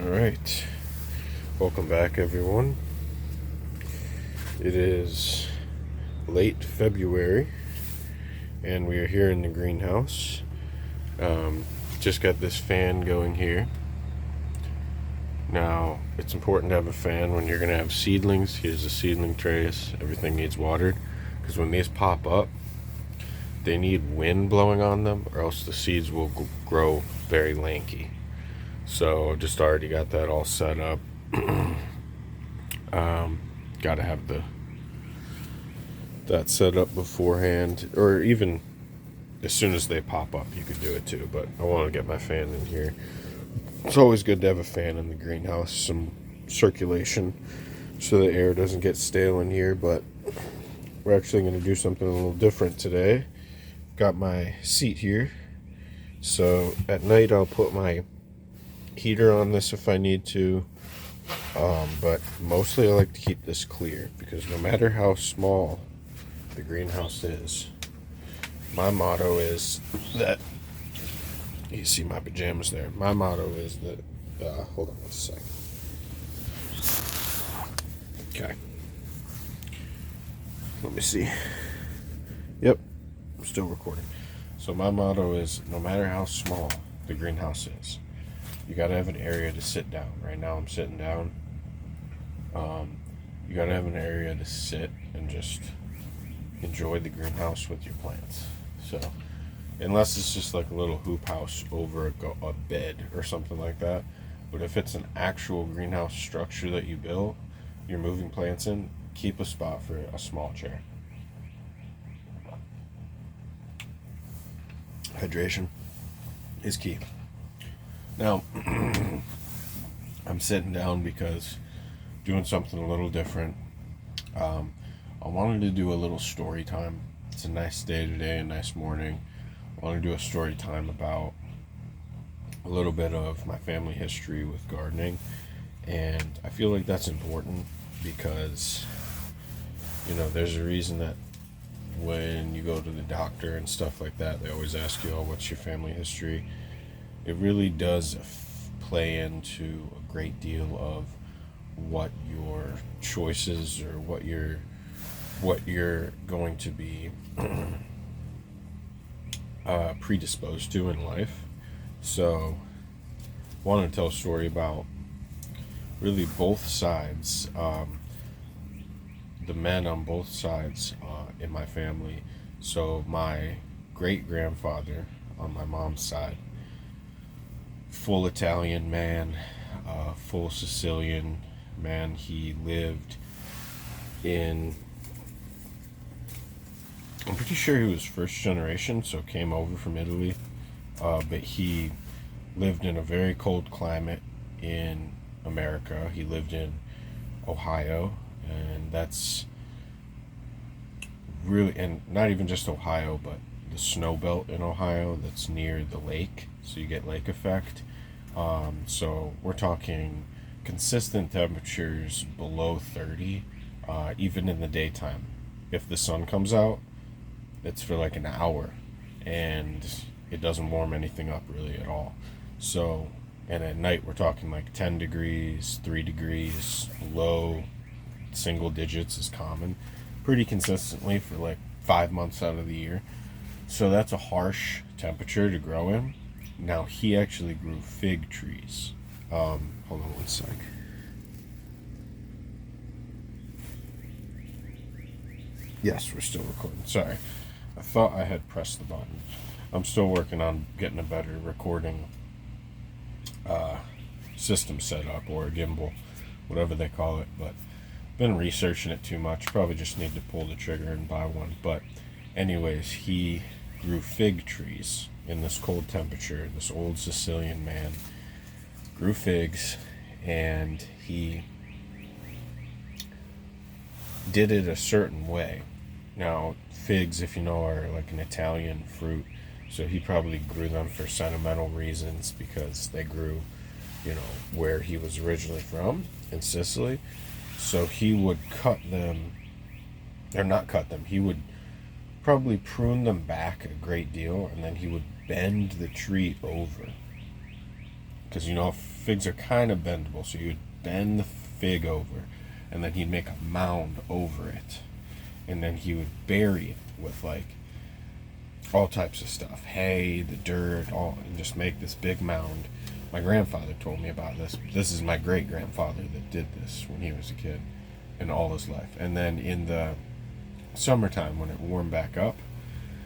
Alright, welcome back everyone. It is late February and we are here in the greenhouse. Just got this fan going here. Now, it's important to have a fan when you're going to have seedlings. Here's the seedling trays. Everything needs watered because when these pop up, they need wind blowing on them or else the seeds will grow very lanky. So just already got that all set up. Got to have that set up beforehand, or even as soon as they pop up, you could do it too. But I want to get my fan in here. It's always good to have a fan in the greenhouse, some circulation, so the air doesn't get stale in here. But we're actually going to do something a little different today. Got my seat here, so at night I'll put my heater on this if I need to, but mostly I like to keep this clear because no matter how small the greenhouse is, my motto is that, you see my pajamas there, my motto is that, hold on one second. Okay. Let me see. Yep, I'm still recording. So my motto is no matter how small the greenhouse is, you gotta have an area to sit down. Right now I'm sitting down. You gotta have an area to sit and just enjoy the greenhouse with your plants. So, unless it's just like a little hoop house over a bed or something like that. But if it's an actual greenhouse structure that you build, you're moving plants in, keep a spot for a small chair. Hydration is key. Now, I'm sitting down because doing something a little different. I wanted to do a little story time. It's a nice day today, a nice morning. I want to do a story time about a little bit of my family history with gardening. And I feel like that's important because, there's a reason that when you go to the doctor and stuff like that, they always ask you, oh, what's your family history? It really does play into a great deal of what your choices or what you're going to be predisposed to in life. So I wanted to tell a story about really both sides, the men on both sides in my family. So my great grandfather on my mom's side, full Italian man, full Sicilian man. He lived in, I'm pretty sure he was first generation, so came over from Italy, but he lived in a very cold climate in America. He lived in Ohio, and that's really, and not even just Ohio, but the snow belt in Ohio that's near the lake, so you get lake effect. So we're talking consistent temperatures below 30, even in the daytime. If the sun comes out, it's for like an hour, and it doesn't warm anything up really at all. So, and at night we're talking like 10 degrees, 3 degrees, low single digits is common, pretty consistently for like 5 months out of the year. So that's a harsh temperature to grow in. Now he actually grew fig trees. Hold on one sec. Yes, we're still recording. Sorry. I thought I had pressed the button. I'm still working on getting a better recording system set up, or a gimbal, whatever they call it. But been researching it too much. Probably just need to pull the trigger and buy one. But anyways, he grew fig trees in this cold temperature. This old Sicilian man grew figs, and he did it a certain way. Now, figs, if you know, are like an Italian fruit, so he probably grew them for sentimental reasons because they grew, where he was originally from, in Sicily. So he would cut them, or not cut them, he would probably prune them back a great deal, and then he would bend the tree over because figs are kind of bendable, so you would bend the fig over, and then he'd make a mound over it, and then he would bury it with like all types of stuff, hay, the dirt, and just make this big mound. My grandfather told me about this. This is my great grandfather that did this when he was a kid and all his life. And then in the summertime, when it warmed back up,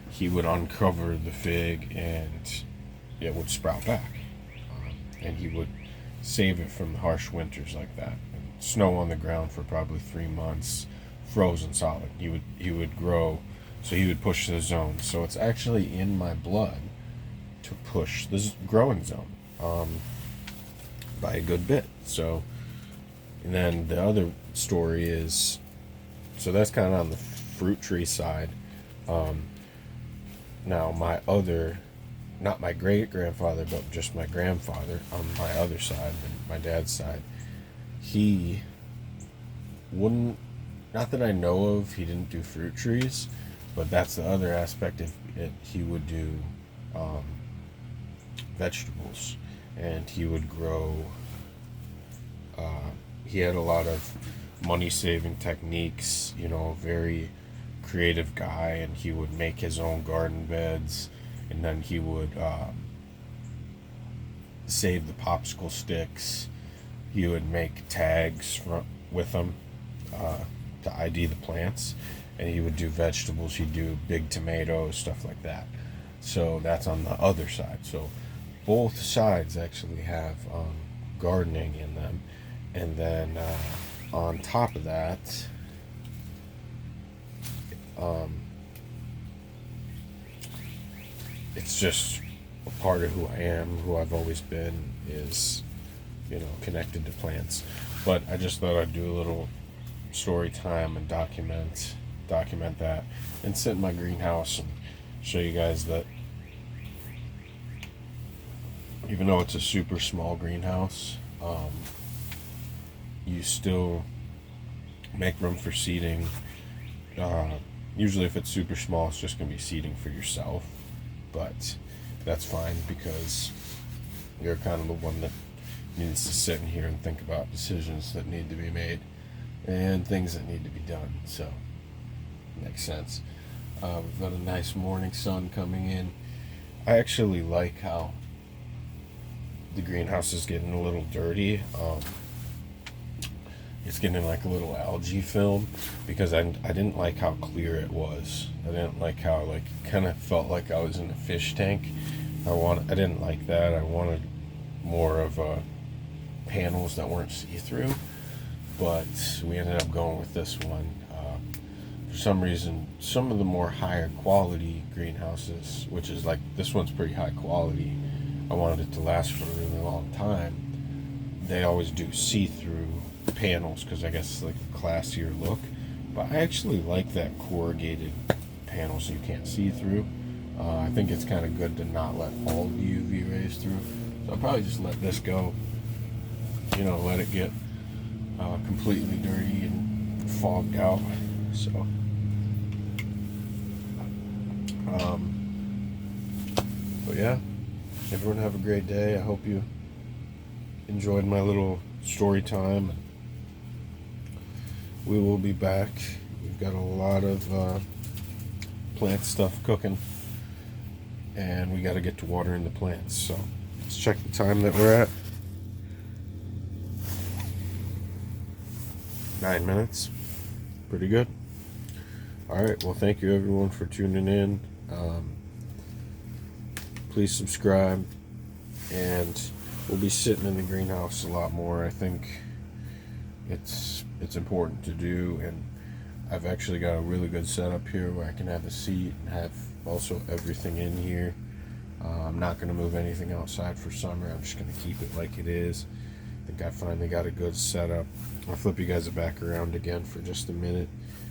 he would uncover the fig and it would sprout back. And he would save it from the harsh winters like that. And snow on the ground for probably 3 months, frozen solid. He would grow, so he would push the zone. So it's actually in my blood to push this growing zone by a good bit. So, and then the other story is, so that's kind of on the fruit tree side. Now my other, not my great grandfather, but just my grandfather on my other side, my dad's side, he wouldn't, not that I know of, he didn't do fruit trees, but that's the other aspect of it. He would do vegetables, and he would grow, he had a lot of money saving techniques, very creative guy, and he would make his own garden beds, and then he would save the popsicle sticks. He would make tags with them to ID the plants, and he would do vegetables. He'd do big tomatoes, stuff like that. So that's on the other side. So both sides actually have gardening in them, and then on top of that, it's just a part of who I am, who I've always been, is connected to plants. But I just thought I'd do a little story time and document that, and sit in my greenhouse and show you guys that even though it's a super small greenhouse, you still make room for seating. Usually if it's super small, it's just going to be seating for yourself, but that's fine because you're kind of the one that needs to sit in here and think about decisions that need to be made and things that need to be done. So makes sense. We've got a nice morning sun coming in. I actually like how the greenhouse is getting a little dirty. It's getting like a little algae film because I didn't like how clear it was. I didn't like how kind of felt like I was in a fish tank. I didn't like that. I wanted more of panels that weren't see-through, but we ended up going with this one. For some reason, some of the more higher quality greenhouses, which is like this one's pretty high quality, I wanted it to last for a really long time. They always do see-through panels because I guess it's like a classier look, but I actually like that corrugated panel so you can't see through. I think it's kind of good to not let all the UV rays through, so I'll probably just let this go, let it get completely dirty and fogged out. So but yeah, everyone have a great day. I hope you enjoyed my little story time. We will be back. We've got a lot of plant stuff cooking, and we got to get to watering the plants. So let's check the time that we're at. 9 minutes. Pretty good. Alright, well, thank you everyone for tuning in. Please subscribe, and we'll be sitting in the greenhouse a lot more. I think it's important to do, and I've actually got a really good setup here where I can have a seat and have also everything in here. I'm not going to move anything outside for summer. I'm just going to keep it like it is. I think I finally got a good setup. I'll flip you guys back around again for just a minute,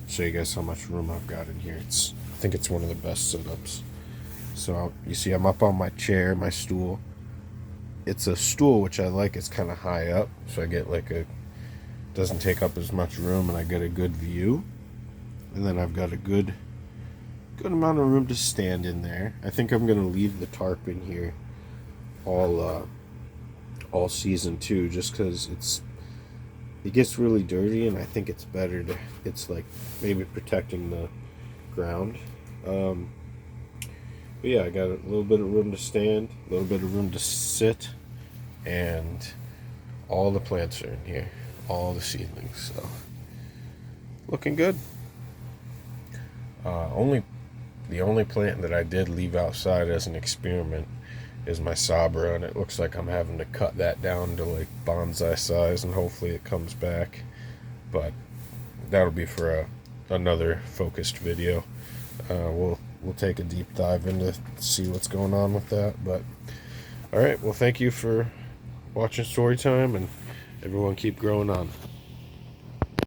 show you guys how much room I've got in here. I think it's one of the best setups. So you see I'm up on my chair, my stool. It's a stool which I like. It's kind of high up, so I get doesn't take up as much room, and I get a good view. And then I've got a good amount of room to stand in there. I think I'm gonna leave the tarp in here all all season too, just because it gets really dirty, and I think it's better to, it's like maybe protecting the ground. But yeah, I got a little bit of room to stand, a little bit of room to sit, and all the plants are in here, all the seedlings, so looking good. The only plant that I did leave outside as an experiment is my Sabra, and it looks like I'm having to cut that down to like bonsai size, and hopefully it comes back. But that'll be for another focused video. We'll take a deep dive into see what's going on with that. But all right, well, thank you for watching Storytime, and everyone keep growing on.